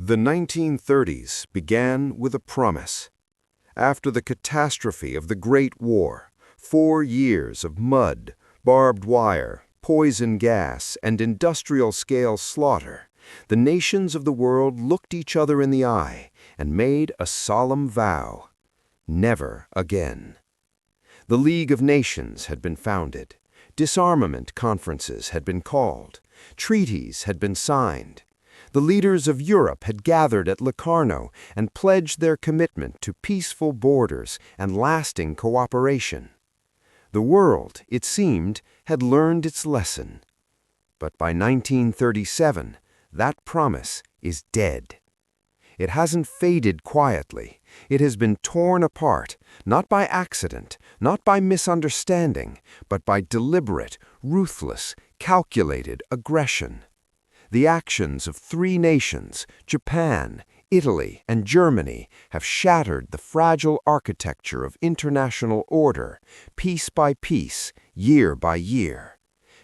The 1930s began with a promise. After the catastrophe of the Great War, 4 years of mud, barbed wire, poison gas, and industrial-scale slaughter, the nations of the world looked each other in the eye and made a solemn vow: never again. The League of Nations had been founded, disarmament conferences had been called, treaties had been signed. The leaders of Europe had gathered at Locarno and pledged their commitment to peaceful borders and lasting cooperation. The world, it seemed, had learned its lesson. But by 1937, that promise is dead. It hasn't faded quietly. It has been torn apart, not by accident, not by misunderstanding, but by deliberate, ruthless, calculated aggression. The actions of 3 nations, Japan, Italy, and Germany, have shattered the fragile architecture of international order, piece by piece, year by year.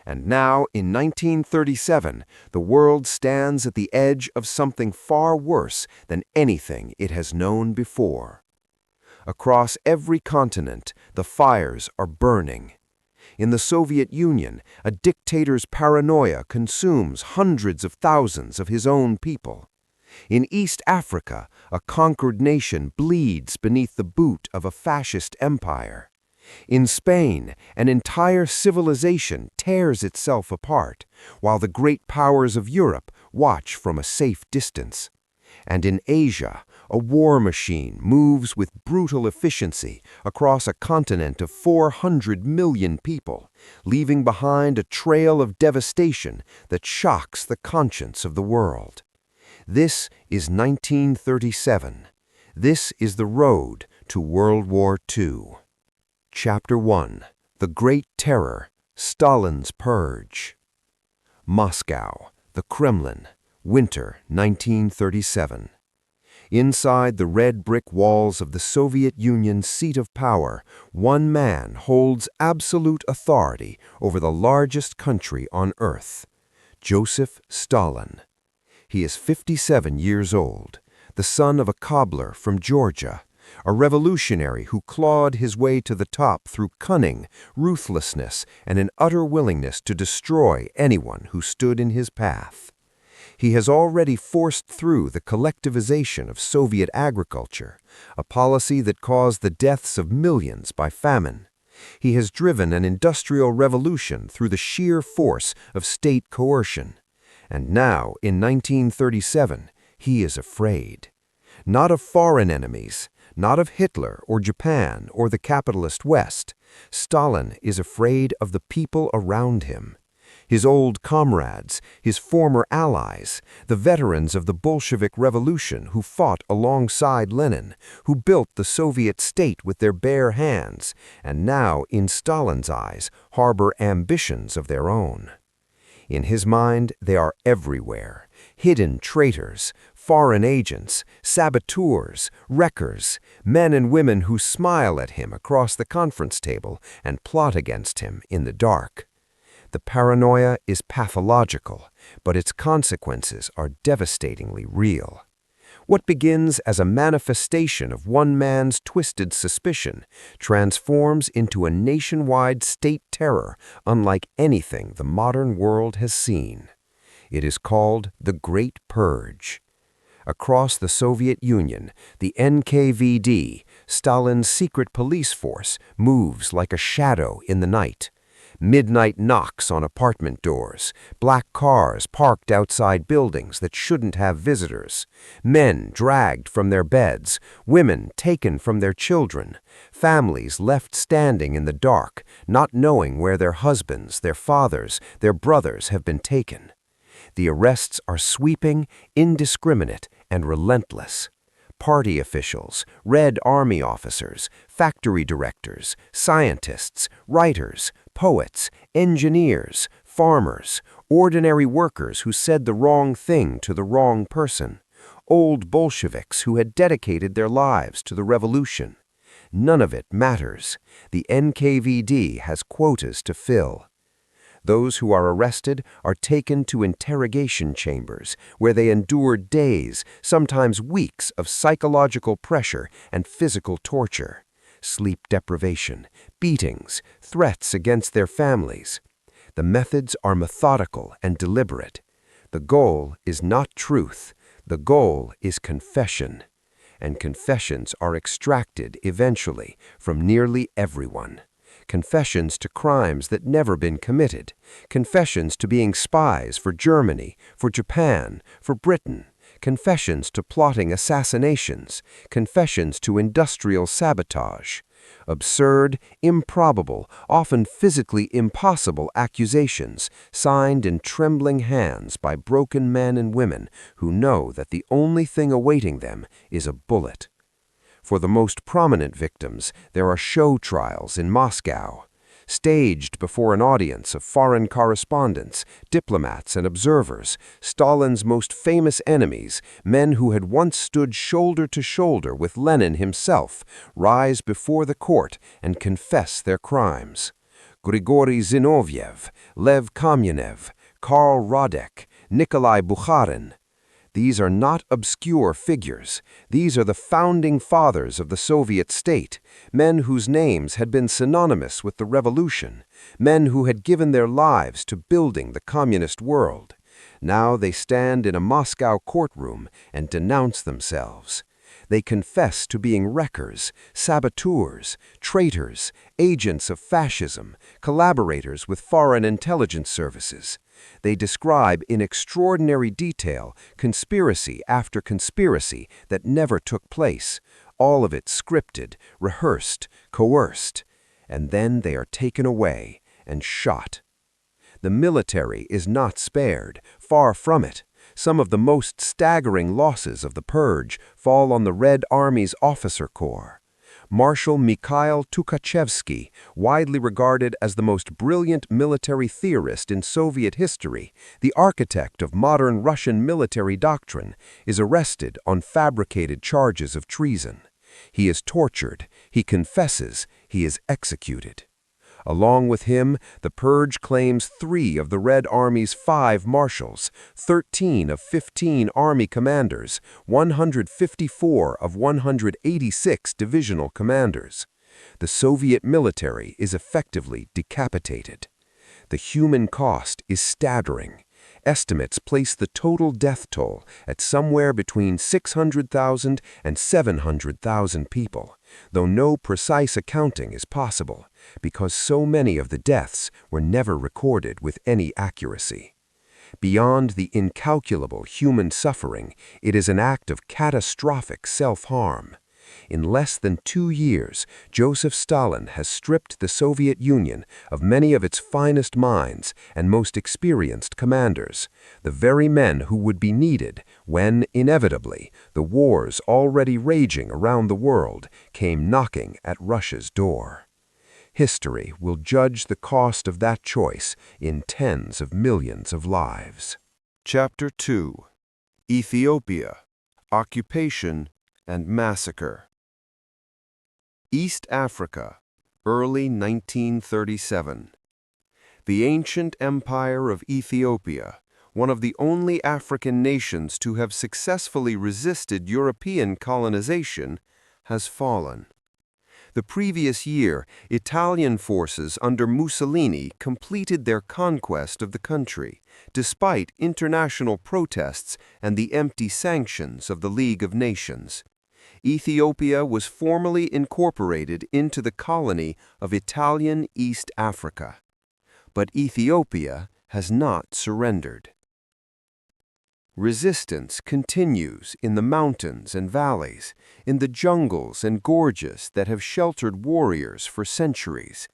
And now, in 1937, the world stands at the edge of something far worse than anything it has known before. Across every continent, the fires are burning. In the Soviet Union, a dictator's paranoia consumes hundreds of thousands of his own people. In East Africa, a conquered nation bleeds beneath the boot of a fascist empire. In Spain, an entire civilization tears itself apart, while the great powers of Europe watch from a safe distance. And in Asia, a war machine moves with brutal efficiency across a continent of 400 million people, leaving behind a trail of devastation that shocks the conscience of the world. This is 1937. This is the road to World War II. Chapter 1. The Great Terror, Stalin's Purge. Moscow, the Kremlin, winter 1937. Inside the red brick walls of the Soviet Union's seat of power, one man holds absolute authority over the largest country on earth: Joseph Stalin. He is 57 years old, the son of a cobbler from Georgia, a revolutionary who clawed his way to the top through cunning, ruthlessness, and an utter willingness to destroy anyone who stood in his path. He has already forced through the collectivization of Soviet agriculture, a policy that caused the deaths of millions by famine. He has driven an industrial revolution through the sheer force of state coercion. And now, in 1937, he is afraid. Not of foreign enemies, not of Hitler or Japan or the capitalist West. Stalin is afraid of the people around him. His old comrades, his former allies, the veterans of the Bolshevik Revolution who fought alongside Lenin, who built the Soviet state with their bare hands, and now, in Stalin's eyes, harbor ambitions of their own. In his mind, they are everywhere: hidden traitors, foreign agents, saboteurs, wreckers, men and women who smile at him across the conference table and plot against him in the dark. The paranoia is pathological, but its consequences are devastatingly real. What begins as a manifestation of one man's twisted suspicion transforms into a nationwide state terror unlike anything the modern world has seen. It is called the Great Purge. Across the Soviet Union, the NKVD, Stalin's secret police force, moves like a shadow in the night. Midnight knocks on apartment doors, black cars parked outside buildings that shouldn't have visitors, men dragged from their beds, women taken from their children, families left standing in the dark, not knowing where their husbands, their fathers, their brothers have been taken. The arrests are sweeping, indiscriminate, and relentless. Party officials, Red Army officers, factory directors, scientists, writers, poets, engineers, farmers, ordinary workers who said the wrong thing to the wrong person, old Bolsheviks who had dedicated their lives to the revolution. None of it matters. The NKVD has quotas to fill. Those who are arrested are taken to interrogation chambers, where they endure days, sometimes weeks, of psychological pressure and physical torture. Sleep deprivation, beatings, threats against their families. The methods are methodical and deliberate. The goal is not truth. The goal is confession. And confessions are extracted eventually from nearly everyone. Confessions to crimes that never been committed. Confessions to being spies for Germany, for Japan, for Britain. Confessions to plotting assassinations. Confessions to industrial sabotage. Absurd, improbable, often physically impossible accusations signed in trembling hands by broken men and women who know that the only thing awaiting them is a bullet. For the most prominent victims, there are show trials in Moscow, staged before an audience of foreign correspondents, diplomats, and observers. Stalin's most famous enemies, men who had once stood shoulder to shoulder with Lenin himself, rise before the court and confess their crimes. Grigory Zinoviev, Lev Kamyanev, Karl Radek, Nikolai Bukharin. These are not obscure figures. These are the founding fathers of the Soviet state, men whose names had been synonymous with the revolution, men who had given their lives to building the communist world. Now they stand in a Moscow courtroom and denounce themselves. They confess to being wreckers, saboteurs, traitors, agents of fascism, collaborators with foreign intelligence services. They describe in extraordinary detail conspiracy after conspiracy that never took place, all of it scripted, rehearsed, coerced. And then they are taken away and shot. The military is not spared, far from it. Some of the most staggering losses of the Purge fall on the Red Army's officer corps. Marshal Mikhail Tukhachevsky, widely regarded as the most brilliant military theorist in Soviet history, the architect of modern Russian military doctrine, is arrested on fabricated charges of treason. He is tortured, he confesses, he is executed. Along with him, the Purge claims 3 of the Red Army's 5 marshals, 13 of 15 army commanders, 154 of 186 divisional commanders. The Soviet military is effectively decapitated. The human cost is staggering. Estimates place the total death toll at somewhere between 600,000 and 700,000 people, though no precise accounting is possible, because so many of the deaths were never recorded with any accuracy. Beyond the incalculable human suffering, it is an act of catastrophic self-harm. In less than 2 years, Joseph Stalin has stripped the Soviet Union of many of its finest minds and most experienced commanders, the very men who would be needed when, inevitably, the wars already raging around the world came knocking at Russia's door. History will judge the cost of that choice in tens of millions of lives. Chapter 2. Ethiopia, Occupation and Massacre. East Africa, early 1937. The ancient empire of Ethiopia, one of the only African nations to have successfully resisted European colonization, has fallen. The previous year, Italian forces under Mussolini completed their conquest of the country, despite international protests and the empty sanctions of the League of Nations. Ethiopia was formally incorporated into the colony of Italian East Africa. But Ethiopia has not surrendered. Resistance continues in the mountains and valleys, in the jungles and gorges that have sheltered warriors for centuries.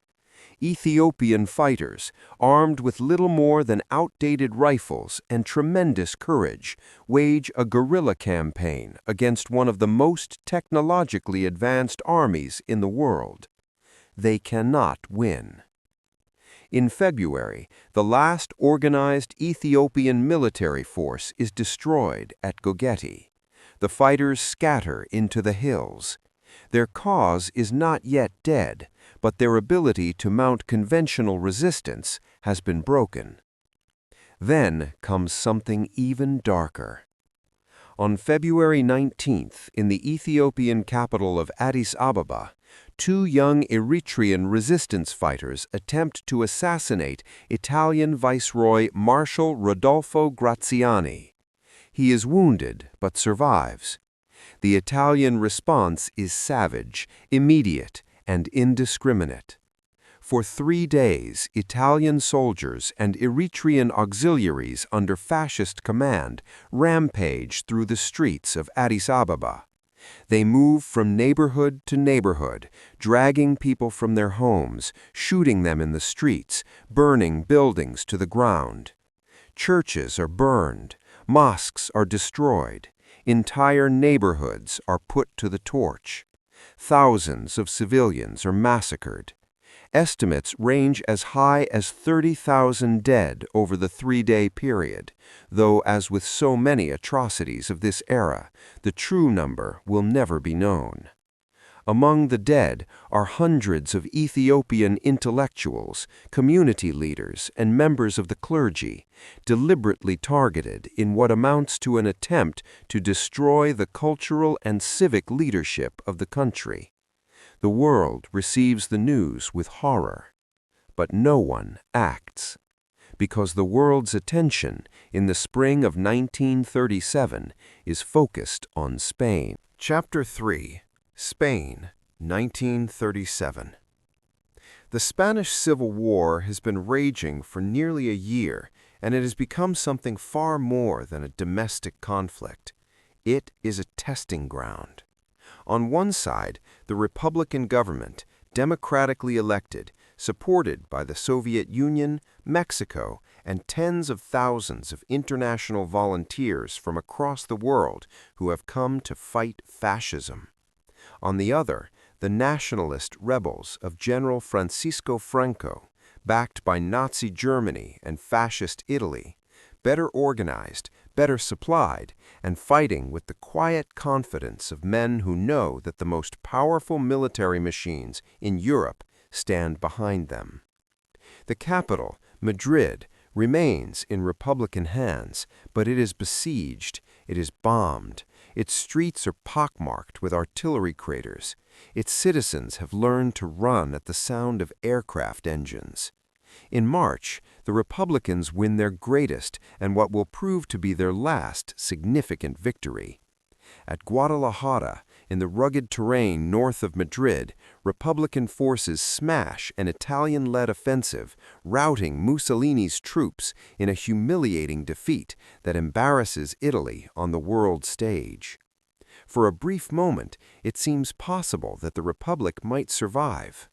Ethiopian fighters, armed with little more than outdated rifles and tremendous courage, wage a guerrilla campaign against one of the most technologically advanced armies in the world. They cannot win. In February, the last organized Ethiopian military force is destroyed at Gogeti. The fighters scatter into the hills. Their cause is not yet dead, but their ability to mount conventional resistance has been broken. Then comes something even darker. On February 19th, in the Ethiopian capital of Addis Ababa, two young Eritrean resistance fighters attempt to assassinate Italian Viceroy Marshal Rodolfo Graziani. He is wounded but survives. The Italian response is savage, immediate, and indiscriminate. For 3 days, Italian soldiers and Eritrean auxiliaries under fascist command rampage through the streets of Addis Ababa. They move from neighborhood to neighborhood, dragging people from their homes, shooting them in the streets, burning buildings to the ground. Churches are burned, mosques are destroyed, entire neighborhoods are put to the torch. Thousands of civilians are massacred. Estimates range as high as 30,000 dead over the 3-day period, though as with so many atrocities of this era, the true number will never be known. Among the dead are hundreds of Ethiopian intellectuals, community leaders, and members of the clergy, deliberately targeted in what amounts to an attempt to destroy the cultural and civic leadership of the country. The world receives the news with horror, but no one acts, because the world's attention in the spring of 1937 is focused on Spain. Chapter 3. Spain, 1937. The Spanish Civil War has been raging for nearly a year, and it has become something far more than a domestic conflict. It is a testing ground. On one side, the Republican government, democratically elected, supported by the Soviet Union, Mexico, and tens of thousands of international volunteers from across the world who have come to fight fascism. On the other, the nationalist rebels of General Francisco Franco, backed by Nazi Germany and fascist Italy, better organized, better supplied, and fighting with the quiet confidence of men who know that the most powerful military machines in Europe stand behind them. The capital, Madrid, remains in Republican hands, but it is besieged, it is bombed. Its streets are pockmarked with artillery craters. Its citizens have learned to run at the sound of aircraft engines. In March, the Republicans win their greatest and what will prove to be their last significant victory. At Guadalajara, in the rugged terrain north of Madrid, Republican forces smash an Italian-led offensive, routing Mussolini's troops in a humiliating defeat that embarrasses Italy on the world stage. For a brief moment, it seems possible that the Republic might survive.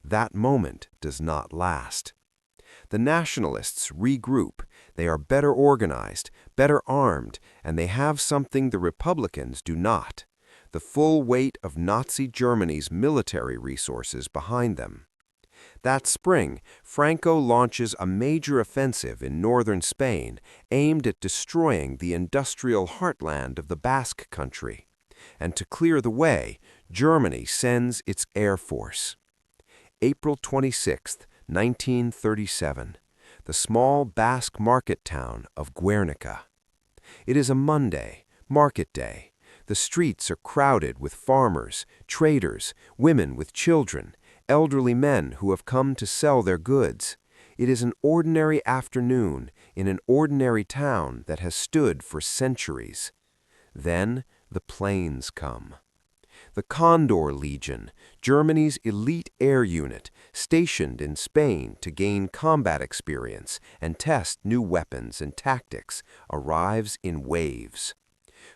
That moment does not last. The nationalists regroup. They are better organized, better armed, and they have something the Republicans do not: the full weight of Nazi Germany's military resources behind them. That spring, Franco launches a major offensive in northern Spain aimed at destroying the industrial heartland of the Basque Country. And to clear the way, Germany sends its air force. April 26, 1937, the small Basque market town of Guernica. It is a Monday, market day. The streets are crowded with farmers, traders, women with children, elderly men who have come to sell their goods. It is an ordinary afternoon in an ordinary town that has stood for centuries. Then the planes come. The Condor Legion, Germany's elite air unit, stationed in Spain to gain combat experience and test new weapons and tactics, arrives in waves.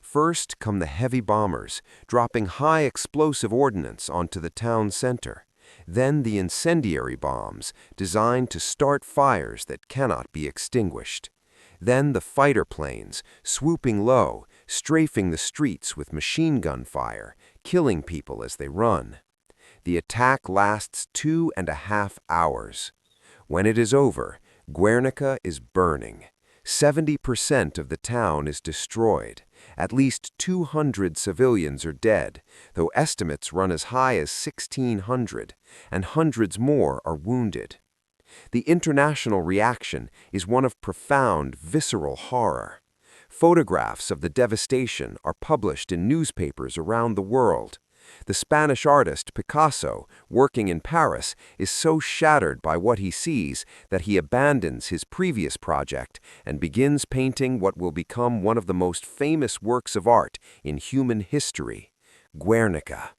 First come the heavy bombers, dropping high explosive ordnance onto the town center. Then the incendiary bombs, designed to start fires that cannot be extinguished. Then the fighter planes, swooping low, strafing the streets with machine gun fire, killing people as they run. The attack lasts 2.5 hours. When it is over, Guernica is burning. 70% of the town is destroyed, At least 200 civilians are dead, though estimates run as high as 1,600, and hundreds more are wounded. The international reaction is one of profound, visceral horror. Photographs of the devastation are published in newspapers around the world. The Spanish artist Picasso, working in Paris, is so shattered by what he sees that he abandons his previous project and begins painting what will become one of the most famous works of art in human history, Guernica,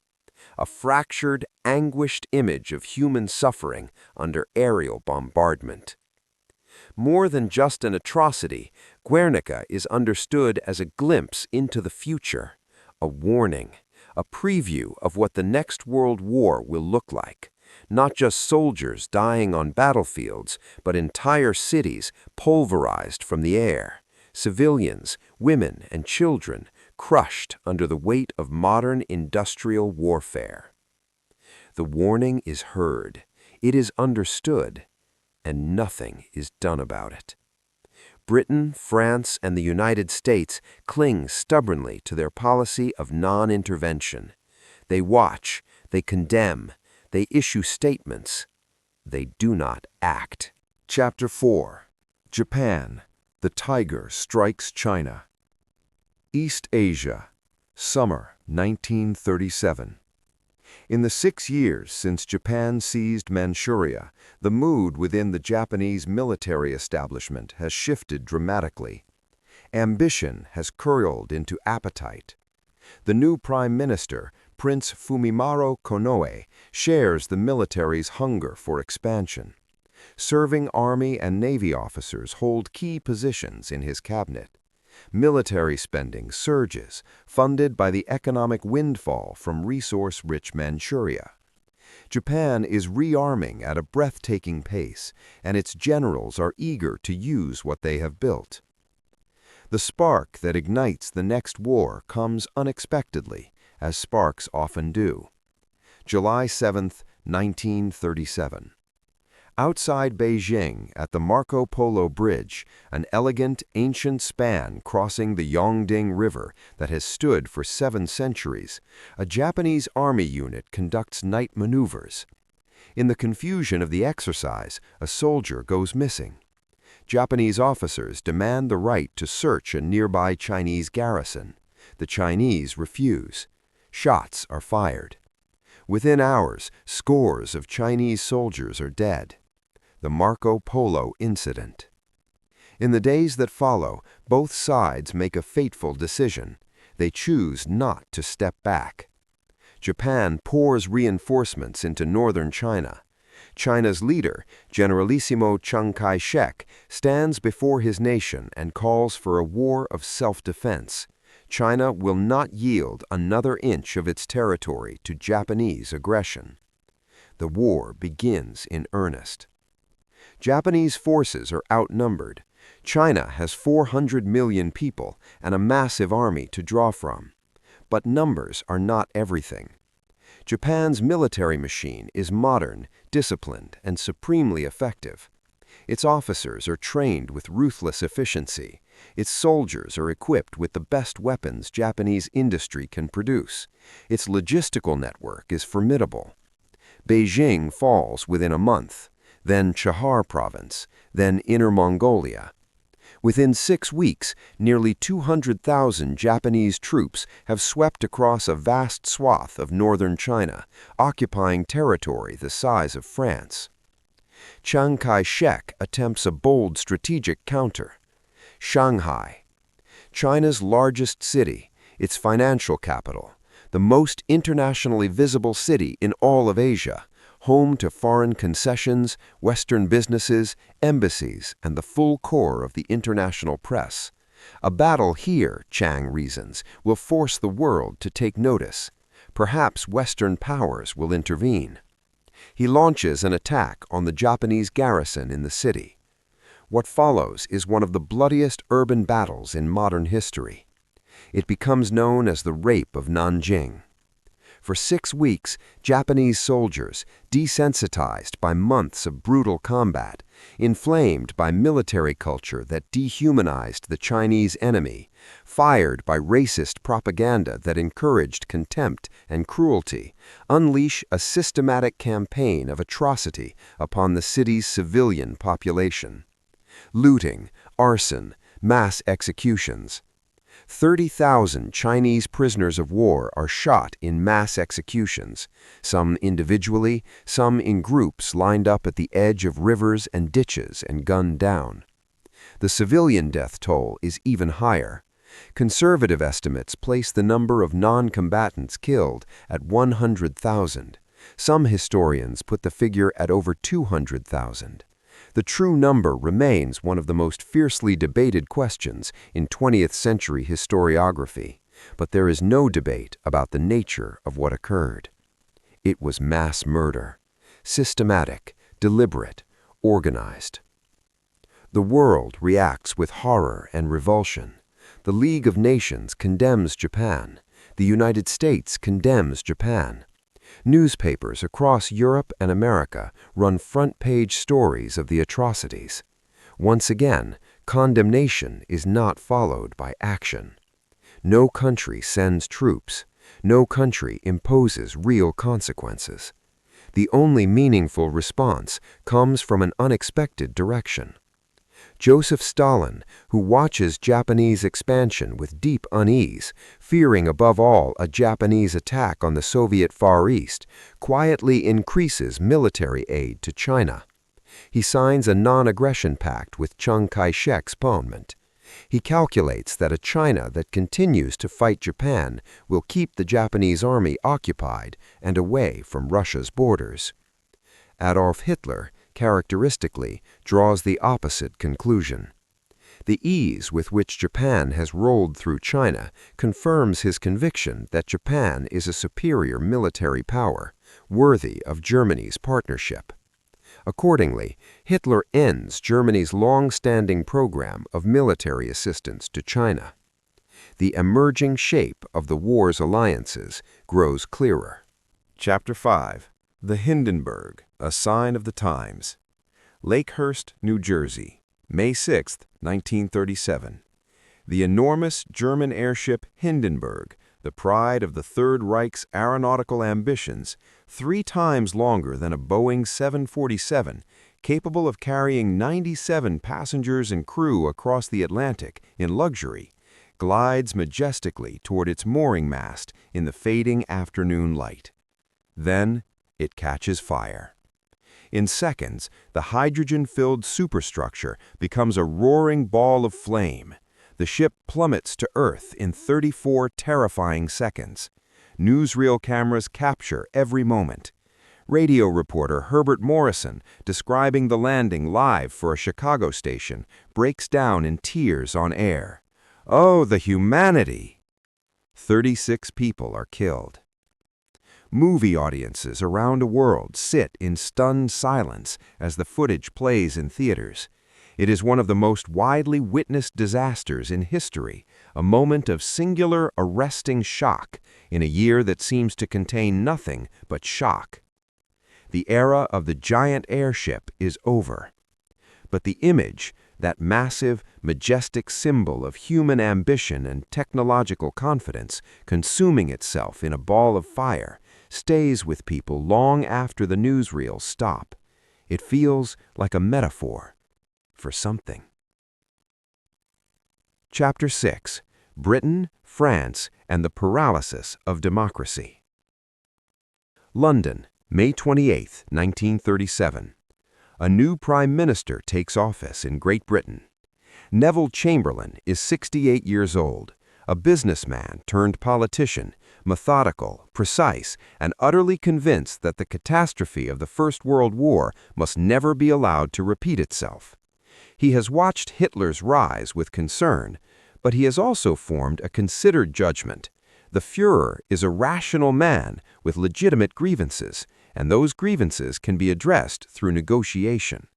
a fractured, anguished image of human suffering under aerial bombardment. More than just an atrocity, Guernica is understood as a glimpse into the future, a warning, a preview of what the next world war will look like. Not just soldiers dying on battlefields, but entire cities pulverized from the air, civilians, women, and children crushed under the weight of modern industrial warfare. The warning is heard, it is understood, and nothing is done about it. Britain, France, and the United States cling stubbornly to their policy of non-intervention. They watch, they condemn, they issue statements. They do not act. Chapter 4. Japan. The Tiger Strikes China. East Asia. Summer 1937. In the 6 years since Japan seized Manchuria, the mood within the Japanese military establishment has shifted dramatically. Ambition has curled into appetite. The new Prime Minister, Prince Fumimaro Konoe, shares the military's hunger for expansion. Serving Army and Navy officers hold key positions in his cabinet. Military spending surges, funded by the economic windfall from resource-rich Manchuria. Japan is rearming at a breathtaking pace, and its generals are eager to use what they have built. The spark that ignites the next war comes unexpectedly, as sparks often do. July 7, 1937. Outside Beijing, at the Marco Polo Bridge, an elegant, ancient span crossing the Yongding River that has stood for 7 centuries, a Japanese army unit conducts night maneuvers. In the confusion of the exercise, a soldier goes missing. Japanese officers demand the right to search a nearby Chinese garrison. The Chinese refuse. Shots are fired. Within hours, scores of Chinese soldiers are dead. The Marco Polo incident. In the days that follow, both sides make a fateful decision. They choose not to step back. Japan pours reinforcements into northern China. China's leader, Generalissimo Chiang Kai-shek, stands before his nation and calls for a war of self-defense. China will not yield another inch of its territory to Japanese aggression. The war begins in earnest. Japanese forces are outnumbered. China has 400 million people and a massive army to draw from. But numbers are not everything. Japan's military machine is modern, disciplined, and supremely effective. Its officers are trained with ruthless efficiency. Its soldiers are equipped with the best weapons Japanese industry can produce. Its logistical network is formidable. Beijing falls within a month, then Chahar Province, then Inner Mongolia. Within 6 weeks, nearly 200,000 Japanese troops have swept across a vast swath of northern China, occupying territory the size of France. Chiang Kai-shek attempts a bold strategic counter. Shanghai, China's largest city, its financial capital, the most internationally visible city in all of Asia, home to foreign concessions, Western businesses, embassies, and the full core of the international press. A battle here, Chiang reasons, will force the world to take notice. Perhaps Western powers will intervene. He launches an attack on the Japanese garrison in the city. What follows is one of the bloodiest urban battles in modern history. It becomes known as the Rape of Nanjing. For 6 weeks, Japanese soldiers, desensitized by months of brutal combat, inflamed by military culture that dehumanized the Chinese enemy, fired by racist propaganda that encouraged contempt and cruelty, unleash a systematic campaign of atrocity upon the city's civilian population. Looting, arson, mass executions. 30,000 Chinese prisoners of war are shot in mass executions, some individually, some in groups lined up at the edge of rivers and ditches and gunned down. The civilian death toll is even higher. Conservative estimates place the number of non-combatants killed at 100,000. Some historians put the figure at over 200,000. The true number remains one of the most fiercely debated questions in 20th century historiography, but there is no debate about the nature of what occurred. It was mass murder, systematic, deliberate, organized. The world reacts with horror and revulsion. The League of Nations condemns Japan. The United States condemns Japan. Newspapers across Europe and America run front-page stories of the atrocities. Once again, condemnation is not followed by action. No country sends troops. No country imposes real consequences. The only meaningful response comes from an unexpected direction. Joseph Stalin, who watches Japanese expansion with deep unease, fearing above all a Japanese attack on the Soviet Far East, quietly increases military aid to China. He signs a non-aggression pact with Chiang Kai-shek's opponent. He calculates that a China that continues to fight Japan will keep the Japanese army occupied and away from Russia's borders. Adolf Hitler, characteristically, draws the opposite conclusion. The ease with which Japan has rolled through China confirms his conviction that Japan is a superior military power, worthy of Germany's partnership. Accordingly, Hitler ends Germany's long-standing program of military assistance to China. The emerging shape of the war's alliances grows clearer. Chapter 5. The Hindenburg, a Sign of the Times. Lakehurst, New Jersey, May 6, 1937. The enormous German airship Hindenburg, the pride of the Third Reich's aeronautical ambitions, 3 times longer than a Boeing 747, capable of carrying 97 passengers and crew across the Atlantic in luxury, glides majestically toward its mooring mast in the fading afternoon light. Then it catches fire. In seconds, the hydrogen-filled superstructure becomes a roaring ball of flame. The ship plummets to Earth in 34 terrifying seconds. Newsreel cameras capture every moment. Radio reporter Herbert Morrison, describing the landing live for a Chicago station, breaks down in tears on air. "Oh, the humanity!" 36 people are killed. Movie audiences around the world sit in stunned silence as the footage plays in theaters. It is one of the most widely witnessed disasters in history, a moment of singular, arresting shock in a year that seems to contain nothing but shock. The era of the giant airship is over. But the image, that massive, majestic symbol of human ambition and technological confidence consuming itself in a ball of fire, stays with people long after the newsreels stop. It feels like a metaphor for something. Chapter 6. Britain, France, and the Paralysis of Democracy. London, May 28, 1937. A new Prime Minister takes office in Great Britain. Neville Chamberlain is 68 years old, a businessman turned politician, methodical, precise, and utterly convinced that the catastrophe of the First World War must never be allowed to repeat itself. He has watched Hitler's rise with concern, but he has also formed a considered judgment. The Führer is a rational man with legitimate grievances, and those grievances can be addressed through negotiation.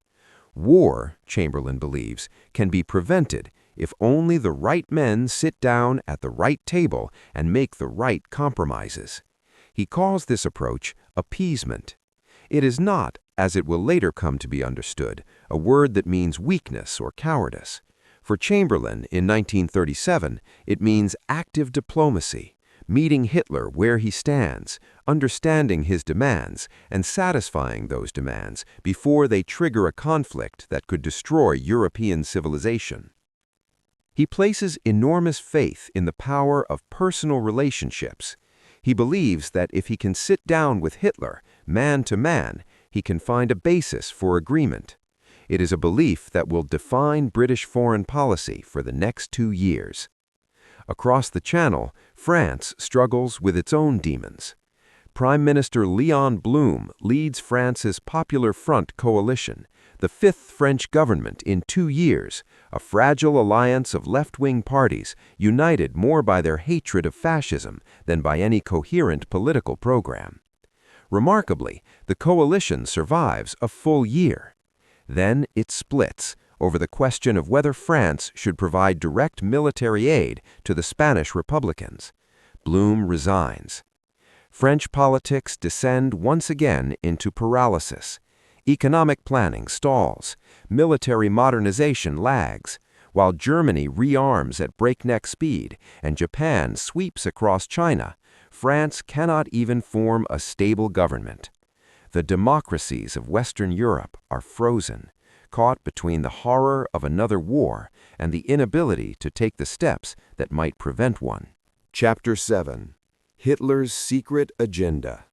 War, Chamberlain believes, can be prevented if only the right men sit down at the right table and make the right compromises. He calls this approach appeasement. It is not, as it will later come to be understood, a word that means weakness or cowardice. For Chamberlain in 1937, it means active diplomacy, meeting Hitler where he stands, understanding his demands, and satisfying those demands before they trigger a conflict that could destroy European civilization. He places enormous faith in the power of personal relationships. He believes that if he can sit down with Hitler, man to man, he can find a basis for agreement. It is a belief that will define British foreign policy for the next 2 years. Across the Channel, France struggles with its own demons. Prime Minister Léon Blum leads France's Popular Front coalition, the fifth French government in 2 years, a fragile alliance of left-wing parties united more by their hatred of fascism than by any coherent political program. Remarkably, the coalition survives a full year. Then it splits over the question of whether France should provide direct military aid to the Spanish Republicans. Blum resigns. French politics descend once again into paralysis. Economic planning stalls, military modernization lags, while Germany rearms at breakneck speed and Japan sweeps across China, France cannot even form a stable government. The democracies of Western Europe are frozen, caught between the horror of another war and the inability to take the steps that might prevent one. Chapter 7. Hitler's Secret Agenda.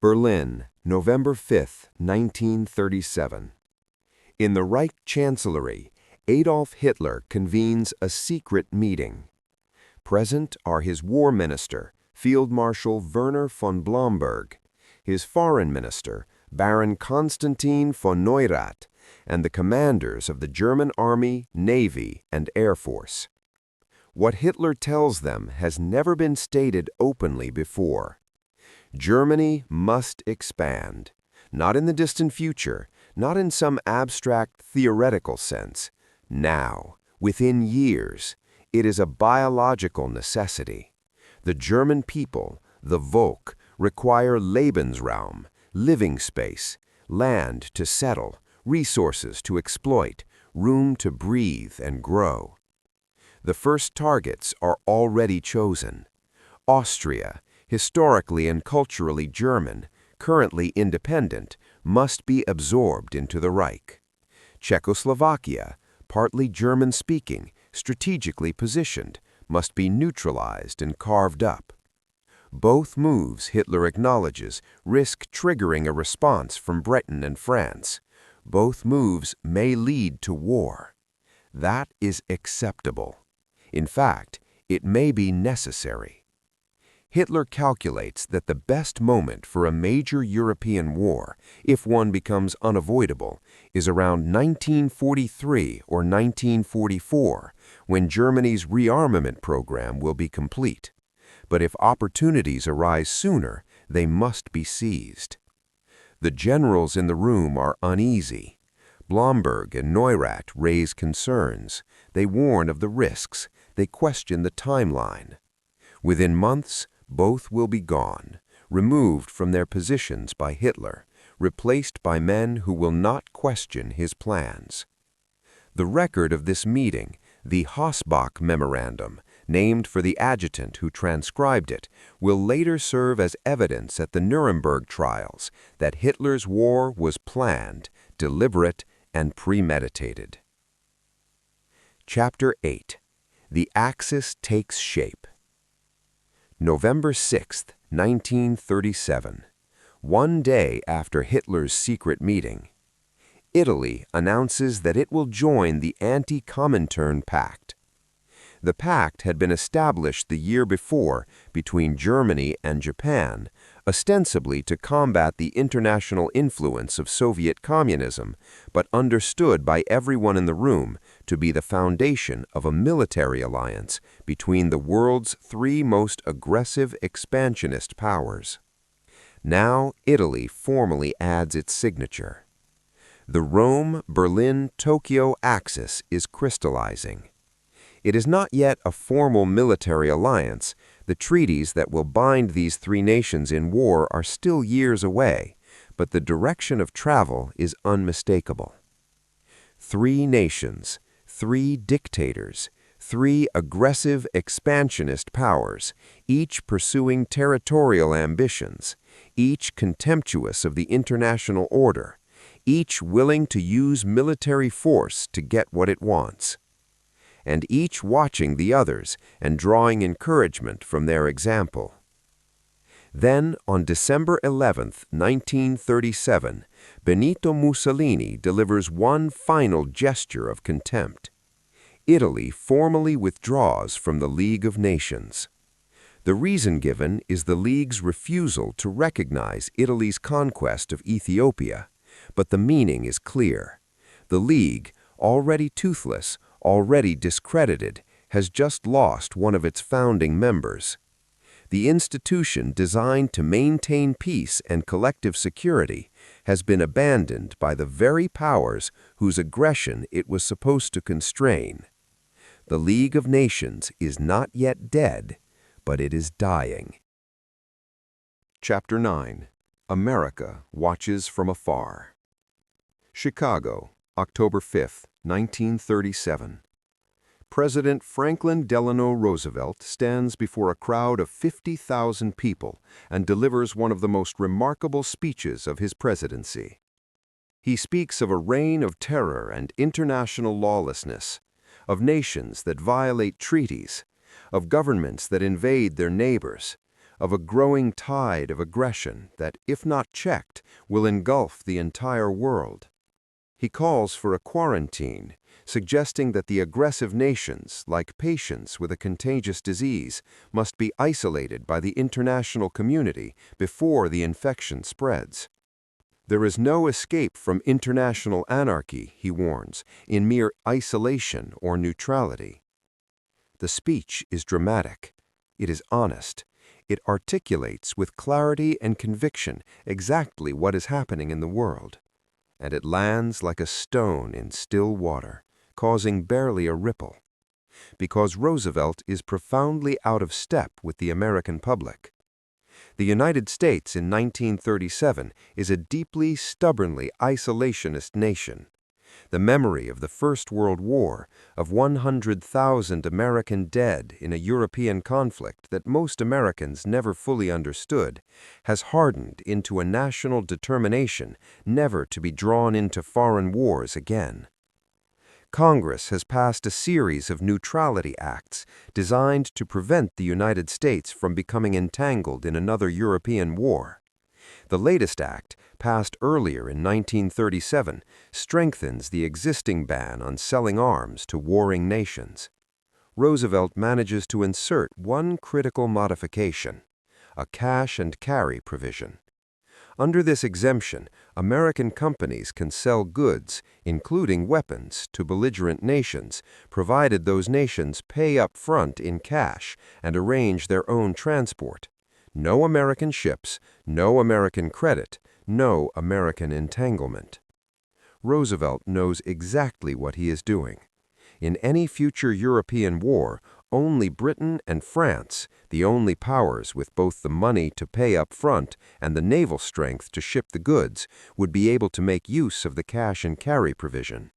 Berlin, November 5, 1937. In the Reich Chancellery, Adolf Hitler convenes a secret meeting. Present are his War Minister, Field Marshal Werner von Blomberg, his Foreign Minister, Baron Konstantin von Neurath, and the commanders of the German Army, Navy, and Air Force. What Hitler tells them has never been stated openly before. Germany must expand, not in the distant future, not in some abstract theoretical sense. Now, within years, it is a biological necessity. The German people, the Volk, require Lebensraum, living space, land to settle, resources to exploit, room to breathe and grow. The first targets are already chosen. Austria, historically and culturally German, currently independent, must be absorbed into the Reich. Czechoslovakia, partly German-speaking, strategically positioned, must be neutralized and carved up. Both moves, Hitler acknowledges, risk triggering a response from Britain and France. Both moves may lead to war. That is acceptable. In fact, it may be necessary. Hitler calculates that the best moment for a major European war, if one becomes unavoidable, is around 1943 or 1944, when Germany's rearmament program will be complete. But if opportunities arise sooner, they must be seized. The generals in the room are uneasy. Blomberg and Neurath raise concerns. They warn of the risks. They question the timeline. Within months, both will be gone, removed from their positions by Hitler, replaced by men who will not question his plans. The record of this meeting, the Hossbach Memorandum, named for the adjutant who transcribed it, will later serve as evidence at the Nuremberg trials that Hitler's war was planned, deliberate, and premeditated. Chapter 8. The Axis Takes Shape. November 6, 1937. One day after Hitler's secret meeting, Italy announces that it will join the Anti-Comintern Pact. The pact had been established the year before between Germany and Japan, ostensibly to combat the international influence of Soviet communism, but understood by everyone in the room to be the foundation of a military alliance between the world's three most aggressive expansionist powers. Now Italy formally adds its signature. The Rome-Berlin-Tokyo axis is crystallizing. It is not yet a formal military alliance. The treaties that will bind these three nations in war are still years away, but the direction of travel is unmistakable. Three nations, 3 dictators, 3 aggressive expansionist powers, each pursuing territorial ambitions, each contemptuous of the international order, each willing to use military force to get what it wants, and each watching the others and drawing encouragement from their example. Then, on December 11, 1937, Benito Mussolini delivers one final gesture of contempt. Italy formally withdraws from the League of Nations. The reason given is the League's refusal to recognize Italy's conquest of Ethiopia, but the meaning is clear. The League, already toothless, already discredited, has just lost one of its founding members. The institution designed to maintain peace and collective security has been abandoned by the very powers whose aggression it was supposed to constrain. The League of Nations is not yet dead, but it is dying. Chapter 9. America Watches from Afar. Chicago, October 5, 1937. President Franklin Delano Roosevelt stands before a crowd of 50,000 people and delivers one of the most remarkable speeches of his presidency. He speaks of a reign of terror and international lawlessness, of nations that violate treaties, of governments that invade their neighbors, of a growing tide of aggression that, if not checked, will engulf the entire world. He calls for a quarantine, suggesting that the aggressive nations, like patients with a contagious disease, must be isolated by the international community before the infection spreads. There is no escape from international anarchy, he warns, in mere isolation or neutrality. The speech is dramatic. It is honest. It articulates with clarity and conviction exactly what is happening in the world. And it lands like a stone in still water, causing barely a ripple, because Roosevelt is profoundly out of step with the American public. The United States in 1937 is a deeply, stubbornly isolationist nation. The memory of the First World War, of 100,000 American dead in a European conflict that most Americans never fully understood, has hardened into a national determination never to be drawn into foreign wars again. Congress has passed a series of neutrality acts designed to prevent the United States from becoming entangled in another European war. The latest act, passed earlier in 1937, strengthens the existing ban on selling arms to warring nations. Roosevelt manages to insert one critical modification: a cash and carry provision. Under this exemption, American companies can sell goods, including weapons, to belligerent nations, provided those nations pay up front in cash and arrange their own transport. No American ships, no American credit, no American entanglement. Roosevelt knows exactly what he is doing. In any future European war, only Britain and France, the only powers with both the money to pay up front and the naval strength to ship the goods, would be able to make use of the cash and carry provision.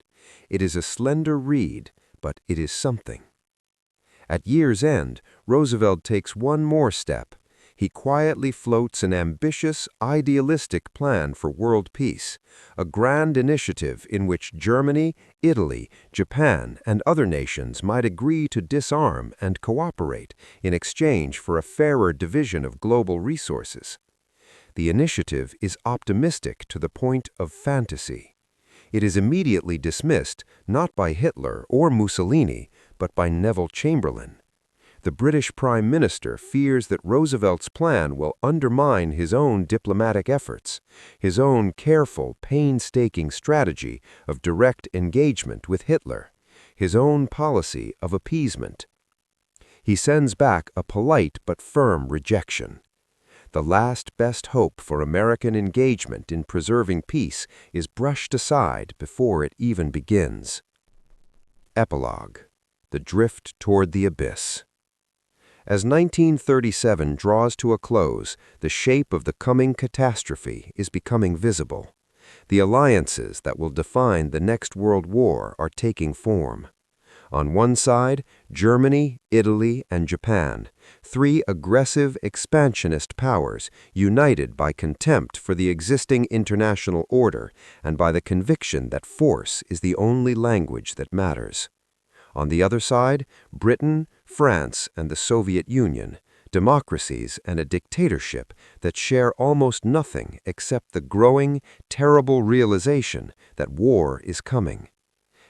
It is a slender reed, but it is something. At year's end, Roosevelt takes one more step. He quietly floats an ambitious, idealistic plan for world peace, a grand initiative in which Germany, Italy, Japan, and other nations might agree to disarm and cooperate in exchange for a fairer division of global resources. The initiative is optimistic to the point of fantasy. It is immediately dismissed not by Hitler or Mussolini, but by Neville Chamberlain. The British Prime Minister fears that Roosevelt's plan will undermine his own diplomatic efforts, his own careful, painstaking strategy of direct engagement with Hitler, his own policy of appeasement. He sends back a polite but firm rejection. The last best hope for American engagement in preserving peace is brushed aside before it even begins. Epilogue: The drift toward the abyss. As 1937 draws to a close, the shape of the coming catastrophe is becoming visible. The alliances that will define the next World War are taking form. On one side, Germany, Italy, and Japan, three aggressive, expansionist powers united by contempt for the existing international order and by the conviction that force is the only language that matters. On the other side, Britain, France, and the Soviet Union, democracies and a dictatorship that share almost nothing except the growing, terrible realization that war is coming.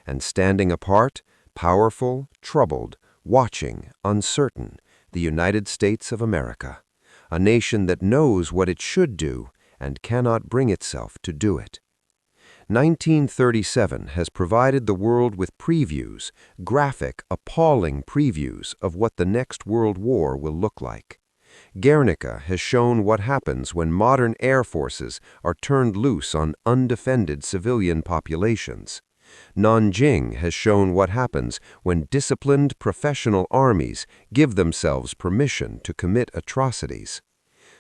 And standing apart, powerful, troubled, watching, uncertain, the United States of America, a nation that knows what it should do and cannot bring itself to do it. 1937 has provided the world with previews, graphic, appalling previews of what the next World War will look like. Guernica has shown what happens when modern air forces are turned loose on undefended civilian populations. Nanjing has shown what happens when disciplined professional armies give themselves permission to commit atrocities.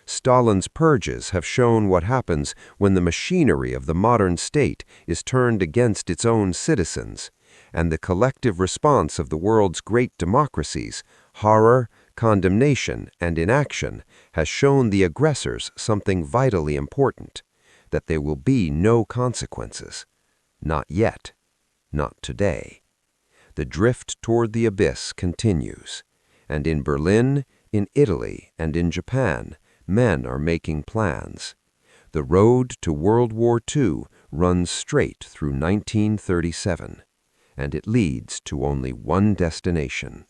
Stalin's purges have shown what happens when the machinery of the modern state is turned against its own citizens, and the collective response of the world's great democracies, horror, condemnation, and inaction, has shown the aggressors something vitally important, that there will be no consequences. Not yet. Not today. The drift toward the abyss continues, and in Berlin, in Italy, and in Japan, men are making plans. The road to World War II runs straight through 1937, and it leads to only one destination.